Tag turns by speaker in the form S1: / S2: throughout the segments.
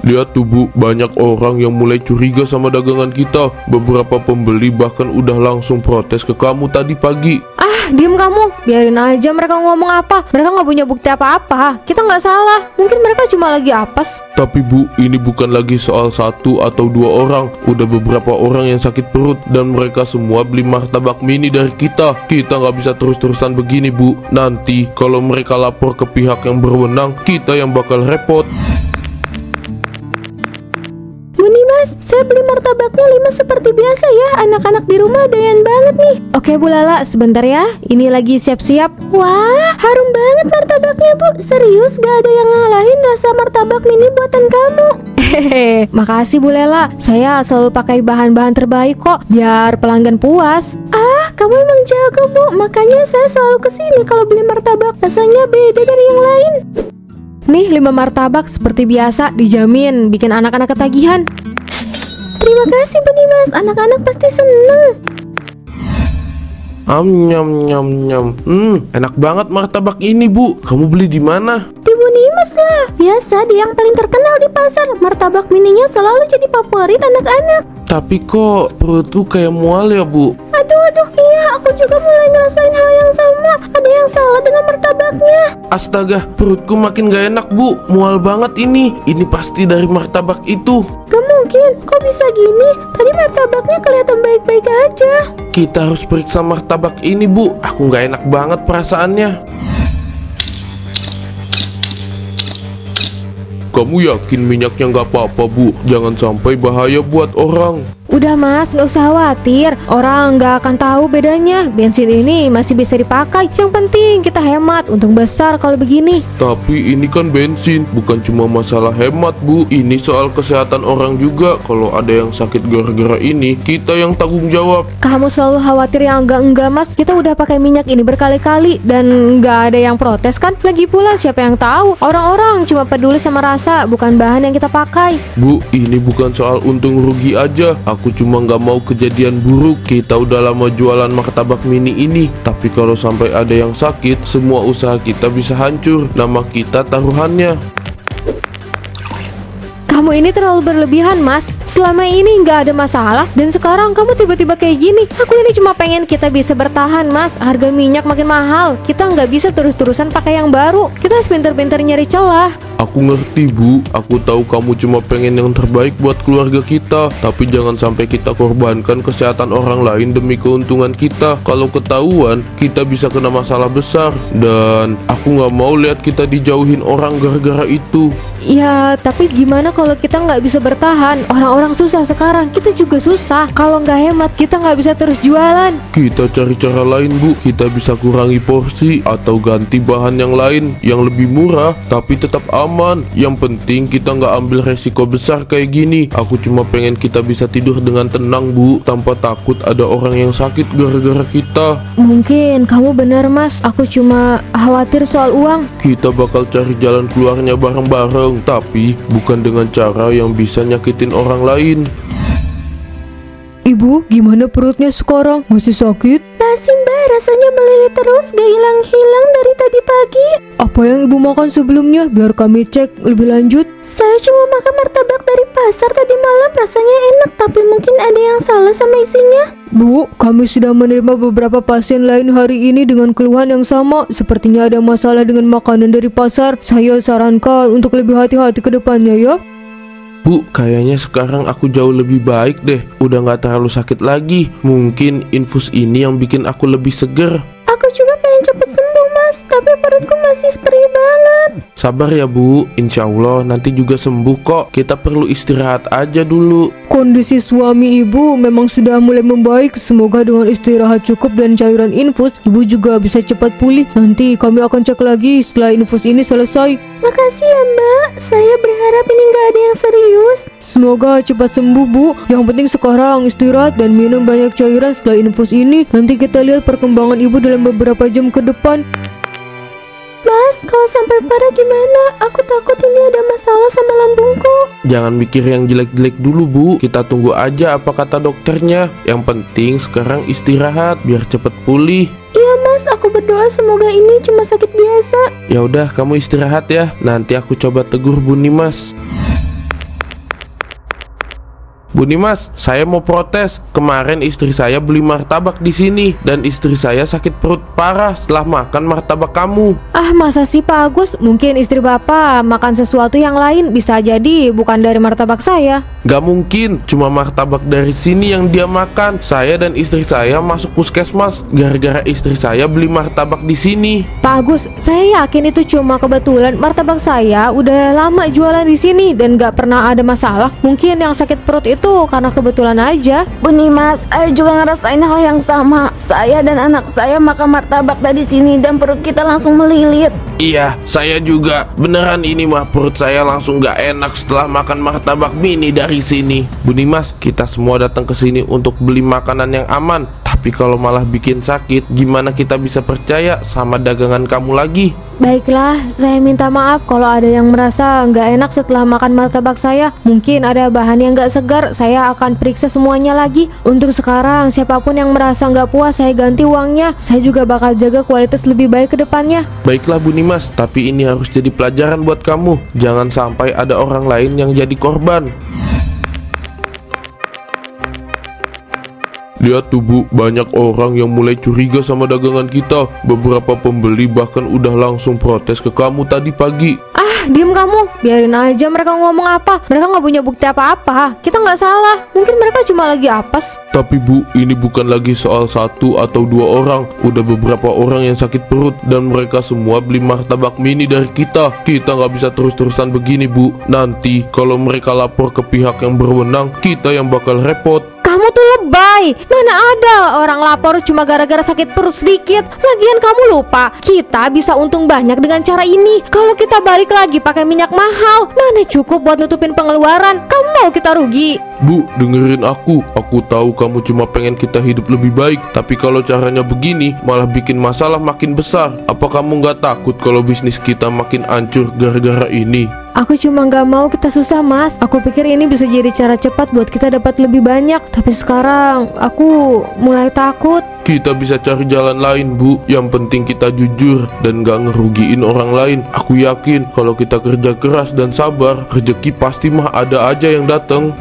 S1: Lihat tuh Bu, banyak orang yang mulai curiga sama dagangan kita. Beberapa pembeli bahkan udah langsung protes ke kamu tadi pagi.
S2: Ah, diem kamu. Biarin aja mereka ngomong apa. Mereka nggak punya bukti apa-apa. Kita nggak salah. Mungkin mereka cuma lagi apes.
S1: Tapi Bu, ini bukan lagi soal 1 atau 2 orang. Udah beberapa orang yang sakit perut dan mereka semua beli martabak mini dari kita. Kita nggak bisa terus-terusan begini Bu. Nanti kalau mereka lapor ke pihak yang berwenang, kita yang bakal repot.
S3: Buni Mas, saya beli martabaknya 5 seperti biasa ya. Anak-anak di rumah doyan banget nih.
S2: Oke Bu Lala, sebentar ya. Ini lagi siap-siap.
S3: Wah, harum banget martabaknya Bu. Serius gak ada yang ngalahin rasa martabak mini buatan kamu.
S2: Hehehe, makasih Bu Lela. Saya selalu pakai bahan-bahan terbaik kok, biar pelanggan puas.
S3: Ah, kamu emang jago Bu. Makanya saya selalu kesini kalau beli martabak. Rasanya beda dari yang lain.
S2: Nih 5 martabak seperti biasa, dijamin bikin anak-anak ketagihan.
S3: Terima kasih Buni Mas, anak-anak pasti seneng.
S1: Nyam nyam nyam. Enak banget martabak ini Bu. Kamu beli di mana?
S3: Di Buni Mas lah. Biasa dia yang paling terkenal di pasar. Martabak mininya selalu jadi favorit anak-anak.
S1: Tapi kok perutku kayak mual ya Bu?
S3: Aduh, iya aku juga mulai ngerasain hal yang sama. Ada yang salah dengan martabaknya.
S1: Astaga, perutku makin gak enak Bu. Mual banget ini. Ini pasti dari martabak itu.
S3: Gak mungkin, kok bisa gini? Tadi martabaknya kelihatan baik-baik aja.
S1: Kita harus periksa martabak ini Bu. Aku gak enak banget perasaannya. Kamu yakin minyaknya nggak apa-apa Bu? Jangan sampai bahaya buat orang.
S2: Udah Mas, nggak usah khawatir. Orang nggak akan tahu bedanya. Bensin ini masih bisa dipakai. Yang penting kita hemat. Untung besar kalau begini.
S1: Tapi ini kan bensin, bukan cuma masalah hemat Bu. Ini soal kesehatan orang juga. Kalau ada yang sakit gara-gara ini, kita yang tanggung jawab.
S2: Kamu selalu khawatir yang enggak Mas. Kita udah pakai minyak ini berkali-kali dan nggak ada yang protes kan? Lagi pula siapa yang tahu? Orang-orang cuma peduli sama rasa, bukan bahan yang kita pakai.
S1: Bu, ini bukan soal untung rugi aja. Aku cuma nggak mau kejadian buruk. Kita udah lama jualan martabak mini ini. Tapi kalau sampai ada yang sakit, semua usaha kita bisa hancur. Nama kita taruhannya.
S2: Kamu ini terlalu berlebihan Mas. Selama ini nggak ada masalah dan sekarang kamu tiba-tiba kayak gini. Aku ini cuma pengen kita bisa bertahan Mas. Harga minyak makin mahal. Kita nggak bisa terus-terusan pakai yang baru. Kita harus pintar-pintar nyari celah.
S1: Aku ngerti Bu, aku tahu kamu cuma pengen yang terbaik buat keluarga kita. Tapi jangan sampai kita korbankan kesehatan orang lain demi keuntungan kita. Kalau ketahuan, kita bisa kena masalah besar. Dan aku nggak mau lihat kita dijauhin orang gara-gara itu.
S2: Ya, tapi gimana kalau kita nggak bisa bertahan? Orang-orang susah sekarang, kita juga susah. Kalau nggak hemat, kita nggak bisa terus jualan.
S1: Kita cari cara lain Bu. Kita bisa kurangi porsi atau ganti bahan yang lain yang lebih murah tapi tetap aman. Yang penting kita nggak ambil resiko besar kayak gini. Aku cuma pengen kita bisa tidur dengan tenang Bu, tanpa takut ada orang yang sakit gara-gara kita.
S2: Mungkin kamu benar Mas. Aku cuma khawatir soal uang.
S1: Kita bakal cari jalan keluarnya bareng-bareng, tapi bukan dengan cara yang bisa nyakitin orang lain.
S2: Ibu, gimana perutnya sekarang? Masih sakit?
S3: Masih Mbak, rasanya melilit terus, gak hilang-hilang dari tadi pagi.
S2: Apa yang ibu makan sebelumnya? Biar kami cek lebih lanjut.
S3: Saya cuma makan martabak dari pasar tadi malam, rasanya enak, tapi mungkin ada yang salah sama isinya.
S2: Bu, kami sudah menerima beberapa pasien lain hari ini dengan keluhan yang sama. Sepertinya ada masalah dengan makanan dari pasar. Saya sarankan untuk lebih hati-hati ke depannya ya.
S1: Bu, kayaknya sekarang aku jauh lebih baik deh. Udah gak terlalu sakit lagi. Mungkin infus ini yang bikin aku lebih seger.
S3: Aku juga pengen cepet sembuh Mas, tapi perutku masih perih banget.
S1: Sabar ya Bu, insya Allah nanti juga sembuh kok. Kita perlu istirahat aja dulu.
S2: Kondisi suami ibu memang sudah mulai membaik. Semoga dengan istirahat cukup dan cairan infus, ibu juga bisa cepat pulih. Nanti kami akan cek lagi setelah infus ini selesai.
S3: Makasih ya Mbak, saya berharap ini gak ada yang serius.
S2: Semoga cepat sembuh Bu. Yang penting sekarang istirahat dan minum banyak cairan setelah infus ini. Nanti kita lihat perkembangan ibu dalam beberapa jam ke depan.
S3: Mas, kalau sampai parah gimana? Aku takut ini ada masalah sama lambungku.
S1: Jangan mikir yang jelek-jelek dulu Bu. Kita tunggu aja apa kata dokternya. Yang penting sekarang istirahat biar cepet pulih.
S3: Iya Mas, aku berdoa semoga ini cuma sakit biasa.
S1: Ya udah, kamu istirahat ya. Nanti aku coba tegur Bu Nimas. Bu Nimas, saya mau protes. Kemarin istri saya beli martabak di sini dan istri saya sakit perut parah setelah makan martabak kamu.
S2: Ah, masa sih Pak Agus? Mungkin istri Bapak makan sesuatu yang lain, bisa jadi bukan dari martabak saya.
S1: Gak mungkin, cuma martabak dari sini yang dia makan. Saya dan istri saya masuk puskesmas gara-gara istri saya beli martabak di sini.
S2: Pak Agus, saya yakin itu cuma kebetulan. Martabak saya udah lama jualan di sini dan gak pernah ada masalah. Mungkin yang sakit perut itu karena kebetulan aja.
S3: Bu Nimas, saya juga ngerasain hal yang sama. Saya dan anak saya makan martabak dari sini dan perut kita langsung melilit.
S1: Iya, saya juga. Beneran ini mah perut saya langsung gak enak setelah makan martabak mini dari sini. Bu Nimas, kita semua datang ke sini untuk beli makanan yang aman. Tapi kalau malah bikin sakit, gimana kita bisa percaya sama dagangan kamu lagi?
S2: Baiklah, saya minta maaf kalau ada yang merasa nggak enak setelah makan martabak saya. Mungkin ada bahan yang nggak segar, saya akan periksa semuanya lagi. Untuk sekarang, siapapun yang merasa nggak puas, saya ganti uangnya. Saya juga bakal jaga kualitas lebih baik ke depannya.
S1: Baiklah Bu Nimas, tapi ini harus jadi pelajaran buat kamu. Jangan sampai ada orang lain yang jadi korban. Lihat tuh Bu, banyak orang yang mulai curiga sama dagangan kita. Beberapa pembeli bahkan udah langsung protes ke kamu tadi pagi.
S2: Ah, diem kamu. Biarin aja mereka ngomong apa. Mereka nggak punya bukti apa-apa. Kita nggak salah. Mungkin mereka cuma lagi apes.
S1: Tapi Bu, ini bukan lagi soal 1 atau 2 orang. Udah beberapa orang yang sakit perut dan mereka semua beli martabak mini dari kita. Kita nggak bisa terus-terusan begini Bu. Nanti kalau mereka lapor ke pihak yang berwenang, kita yang bakal repot.
S2: Kamu tuh lebay. Mana ada orang lapor cuma gara-gara sakit perut sedikit. Lagian kamu lupa, kita bisa untung banyak dengan cara ini. Kalau kita balik lagi pakai minyak mahal, mana cukup buat nutupin pengeluaran. Kamu mau kita rugi?
S1: Bu, dengerin aku. Aku tahu kamu cuma pengen kita hidup lebih baik. Tapi kalau caranya begini, malah bikin masalah makin besar. Apa kamu nggak takut kalau bisnis kita makin hancur gara-gara ini?
S2: Aku cuma nggak mau kita susah, Mas. Aku pikir ini bisa jadi cara cepat buat kita dapat lebih banyak. Tapi sekarang aku mulai takut.
S1: Kita bisa cari jalan lain Bu. Yang penting kita jujur dan gak ngerugiin orang lain. Aku yakin kalau kita kerja keras dan sabar, rezeki pasti mah ada aja yang datang.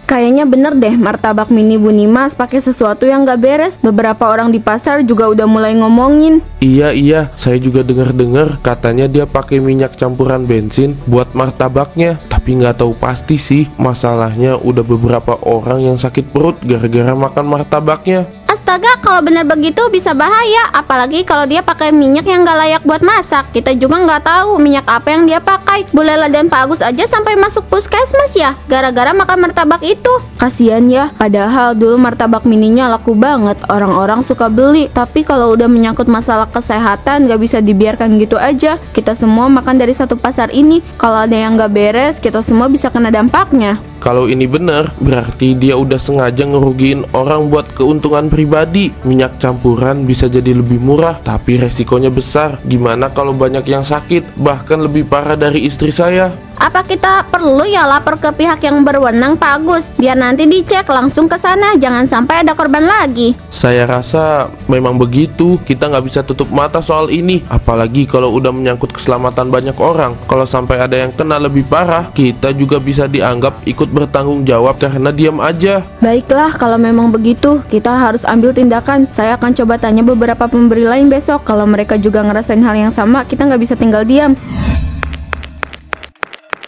S3: Kayaknya bener deh, martabak mini Bu Nimas pakai sesuatu yang gak beres. Beberapa orang di pasar juga udah mulai ngomongin.
S1: Iya, saya juga dengar-dengar katanya dia pakai minyak campuran bensin buat martabaknya. Tapi nggak tahu pasti sih. Masalahnya udah beberapa orang yang sakit perut gara-gara makan martabaknya.
S3: Astaga, kalau benar begitu bisa bahaya. Apalagi kalau dia pakai minyak yang gak layak buat masak. Kita juga nggak tahu minyak apa yang dia pakai. Bu Lela dan Pak Agus aja sampai masuk puskesmas ya, gara-gara makan martabak itu. Kasian ya, padahal dulu martabak mininya laku banget. Orang-orang suka beli. Tapi kalau udah menyangkut masalah kesehatan, gak bisa dibiarkan gitu aja. Kita semua makan dari satu pasar ini. Kalau ada yang gak beres, kita semua bisa kena dampaknya.
S1: Kalau ini benar, berarti dia udah sengaja ngerugiin orang buat keuntungan pribadi. Minyak campuran bisa jadi lebih murah, tapi resikonya besar. Gimana kalau banyak yang sakit, bahkan lebih parah dari istri saya?
S3: Apa kita perlu ya lapor ke pihak yang berwenang, Pak Agus? Biar nanti dicek langsung ke sana, jangan sampai ada korban lagi.
S1: Saya rasa memang begitu. Kita nggak bisa tutup mata soal ini. Apalagi kalau udah menyangkut keselamatan banyak orang. Kalau sampai ada yang kena lebih parah, kita juga bisa dianggap ikut bertanggung jawab karena diam aja.
S3: Baiklah, kalau memang begitu, kita harus ambil tindakan. Saya akan coba tanya beberapa pembeli lain besok. Kalau mereka juga ngerasain hal yang sama, kita nggak bisa tinggal diam.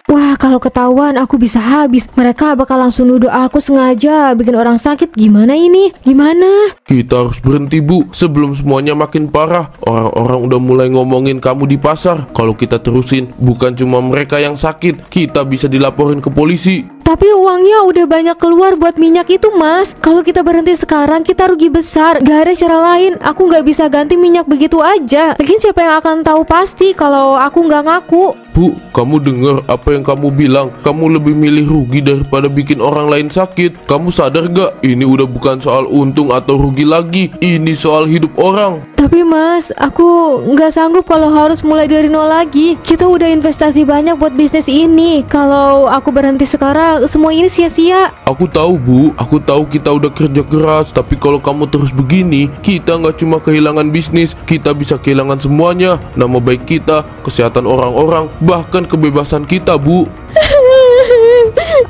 S2: Wah, kalau ketahuan aku bisa habis. Mereka bakal langsung nuduh aku sengaja bikin orang sakit. Gimana ini? Gimana?
S1: Kita harus berhenti Bu, sebelum semuanya makin parah. Orang-orang udah mulai ngomongin kamu di pasar. Kalau kita terusin, bukan cuma mereka yang sakit, kita bisa dilaporin ke polisi.
S2: Tapi uangnya udah banyak keluar buat minyak itu, Mas. Kalau kita berhenti sekarang, kita rugi besar. Gak ada cara lain. Aku gak bisa ganti minyak begitu aja. Lagian siapa yang akan tahu pasti kalau aku gak ngaku?
S1: Bu, kamu dengar apa yang kamu bilang? Kamu lebih milih rugi daripada bikin orang lain sakit. Kamu sadar gak? Ini udah bukan soal untung atau rugi lagi. Ini soal hidup orang.
S2: Tapi Mas, aku nggak sanggup kalau harus mulai dari nol lagi. Kita udah investasi banyak buat bisnis ini. Kalau aku berhenti sekarang, semua ini sia-sia.
S1: Aku tahu Bu, aku tahu kita udah kerja keras. Tapi kalau kamu terus begini, kita nggak cuma kehilangan bisnis, kita bisa kehilangan semuanya. Nama baik kita, kesehatan orang-orang, bahkan kebebasan kita Bu.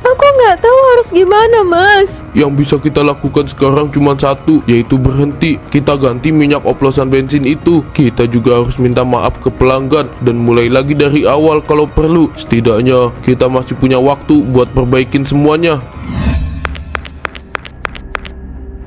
S2: Aku nggak tahu harus gimana, Mas.
S1: Yang bisa kita lakukan sekarang cuma satu, yaitu berhenti. Kita ganti minyak oplosan bensin itu. Kita juga harus minta maaf ke pelanggan dan mulai lagi dari awal kalau perlu. Setidaknya kita masih punya waktu buat perbaikin semuanya.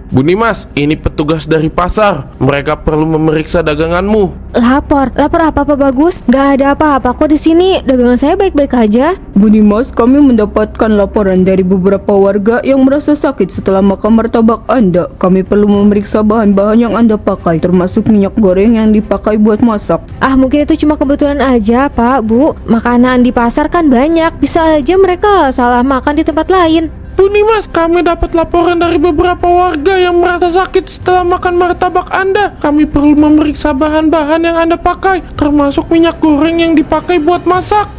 S1: Bu Nimas, ini petugas dari pasar. Mereka perlu memeriksa daganganmu.
S2: Lapor apa Pak Bagus? Gak ada apa-apa kok di sini. Dagangan saya baik-baik aja.
S4: Bu Nimas, kami mendapatkan laporan dari beberapa warga yang merasa sakit setelah makan martabak Anda. Kami perlu memeriksa bahan-bahan yang Anda pakai, termasuk minyak goreng yang dipakai buat masak.
S2: Mungkin itu cuma kebetulan aja, Pak, Bu. Makanan di pasar kan banyak. Bisa aja mereka salah makan di tempat lain.
S1: Bu Nimas, kami dapat laporan dari beberapa warga yang merasa sakit setelah makan martabak Anda. Kami perlu memeriksa bahan-bahan yang Anda pakai, termasuk minyak goreng yang dipakai buat masak.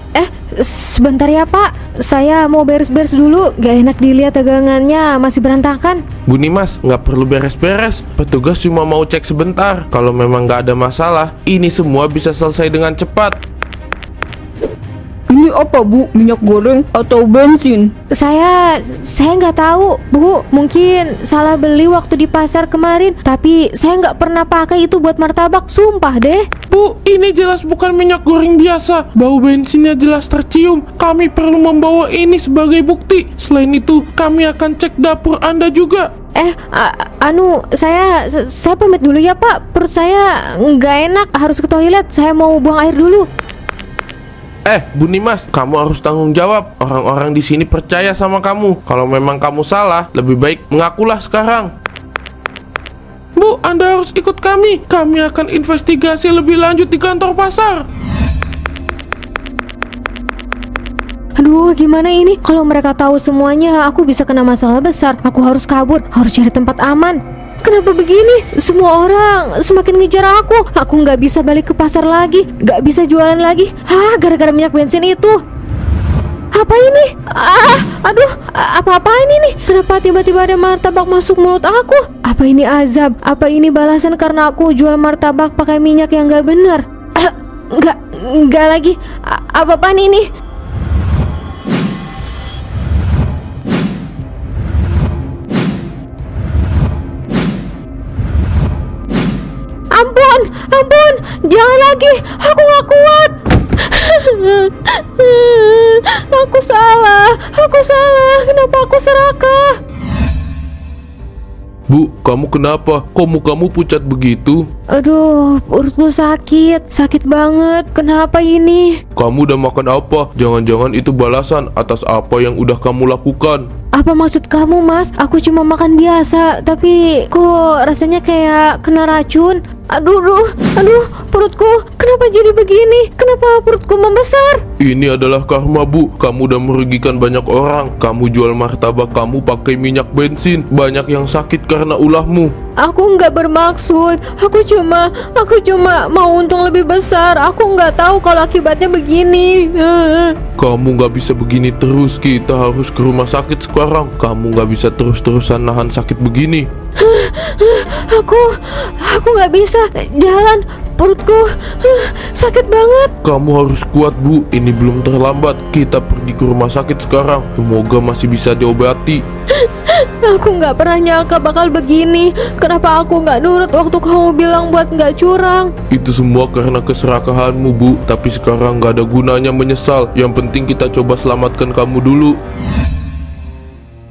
S2: Sebentar ya, Pak. Saya mau beres-beres dulu. Gak enak dilihat dagangannya masih berantakan.
S1: Bu Nimas, nggak perlu beres-beres. Petugas cuma mau cek sebentar. Kalau memang nggak ada masalah, ini semua bisa selesai dengan cepat.
S4: Ini apa, Bu? Minyak goreng atau bensin?
S2: Saya nggak tahu, Bu. Mungkin salah beli waktu di pasar kemarin. Tapi saya nggak pernah pakai itu buat martabak. Sumpah deh.
S1: Bu, ini jelas bukan minyak goreng biasa. Bau bensinnya jelas tercium. Kami perlu membawa ini sebagai bukti. Selain itu, kami akan cek dapur Anda juga.
S2: Saya pamit dulu ya, Pak. Perut saya nggak enak, harus ke toilet. Saya mau buang air dulu.
S1: Bu Nimas, kamu harus tanggung jawab. Orang-orang di sini percaya sama kamu. Kalau memang kamu salah, lebih baik mengakulah sekarang. Bu, Anda harus ikut kami. Kami akan investigasi lebih lanjut di kantor pasar.
S2: Aduh, gimana ini? Kalau mereka tahu semuanya, aku bisa kena masalah besar. Aku harus kabur, harus cari tempat aman. Kenapa begini? Semua orang semakin ngejar aku. Aku nggak bisa balik ke pasar lagi, nggak bisa jualan lagi. Gara-gara minyak bensin itu. Apa ini? Aduh, apa-apaan ini? Kenapa tiba-tiba ada martabak masuk mulut aku? Apa ini azab? Apa ini balasan karena aku jual martabak pakai minyak yang nggak benar? Nggak lagi. Apa-apaan ini? Ampun, jangan lagi, aku gak kuat. Aku salah, kenapa aku serakah?
S1: Bu, kamu kenapa? Kok mukamu pucat begitu?
S2: Aduh, perutku sakit banget. Kenapa ini?
S1: Kamu udah makan apa? Jangan-jangan itu balasan atas apa yang udah kamu lakukan.
S2: Apa maksud kamu, Mas? Aku cuma makan biasa, tapi kok rasanya kayak kena racun. Aduh, perutku kenapa jadi begini? Kenapa perutku membesar?
S1: Ini adalah karma, Bu. Kamu udah merugikan banyak orang. Kamu jual martabak kamu pakai minyak bensin. Banyak yang sakit karena ulahmu.
S2: Aku nggak bermaksud. Aku cuma mau untung lebih besar. Aku nggak tahu kalau akibatnya begini.
S1: Kamu nggak bisa begini terus. Kita harus ke rumah sakit sekarang. Kamu nggak bisa terus-terusan nahan sakit begini.
S2: Aku nggak bisa jalan. Perutku sakit banget.
S1: Kamu harus kuat, Bu. Ini belum terlambat. Kita pergi ke rumah sakit sekarang. Semoga masih bisa diobati.
S2: Aku nggak pernah nyangka bakal begini. Kenapa aku nggak nurut waktu kamu bilang buat nggak curang?
S1: Itu semua karena keserakahanmu, Bu. Tapi sekarang nggak ada gunanya menyesal. Yang penting kita coba selamatkan kamu dulu.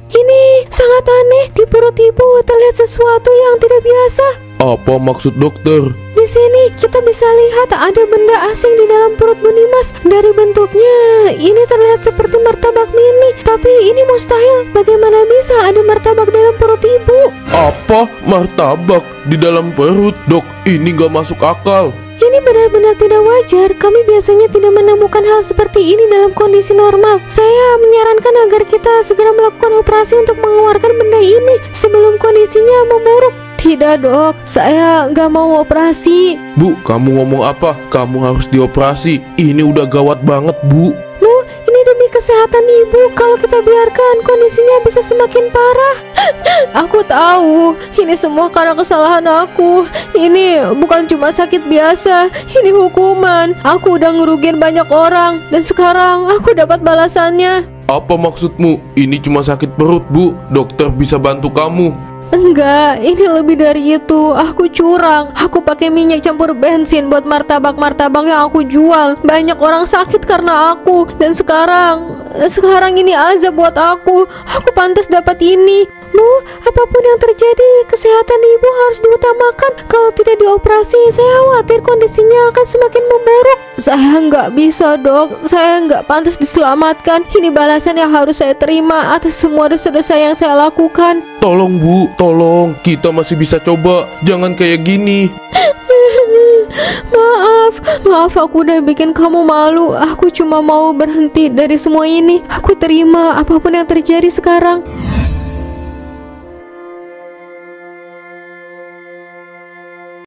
S2: Ini sangat aneh. Di perut ibu terlihat sesuatu yang tidak biasa.
S1: Apa maksud dokter?
S2: Di sini kita bisa lihat ada benda asing di dalam perut Bu Nimas. Dari bentuknya ini terlihat seperti martabak mini, tapi ini mustahil. Bagaimana bisa ada martabak dalam perut ibu?
S1: Apa? Martabak di dalam perut? Dok, ini nggak masuk akal.
S2: Ini benar-benar tidak wajar. Kami biasanya tidak menemukan hal seperti ini dalam kondisi normal. Saya menyarankan agar kita segera melakukan operasi untuk mengeluarkan benda ini sebelum kondisinya memburuk. Tidak, Dok, saya nggak mau operasi.
S1: Bu, kamu ngomong apa? Kamu harus dioperasi. Ini udah gawat banget, Bu.
S2: Bu, ini demi kesehatan ibu. Kalau kita biarkan, kondisinya bisa semakin parah. Aku tahu, ini semua karena kesalahan aku. Ini bukan cuma sakit biasa, ini hukuman. Aku udah ngerugiin banyak orang, dan sekarang aku dapat balasannya.
S1: Apa maksudmu? Ini cuma sakit perut, Bu. Dokter bisa bantu kamu.
S2: Enggak, ini lebih dari itu. Aku curang. Aku pakai minyak campur bensin buat martabak-martabak yang aku jual. Banyak orang sakit karena aku. Dan sekarang ini azab buat aku. Aku pantas dapat ini. Bu, apapun yang terjadi, kesehatan ibu harus diutamakan. Kalau tidak dioperasi, saya khawatir kondisinya akan semakin memburuk. Saya nggak bisa, Dok. Saya nggak pantas diselamatkan. Ini balasan yang harus saya terima atas semua dosa-dosa yang saya lakukan.
S1: Tolong, Bu, tolong. Kita masih bisa coba. Jangan kayak gini.
S2: Maaf aku udah bikin kamu malu. Aku cuma mau berhenti dari semua ini. Aku terima apapun yang terjadi sekarang.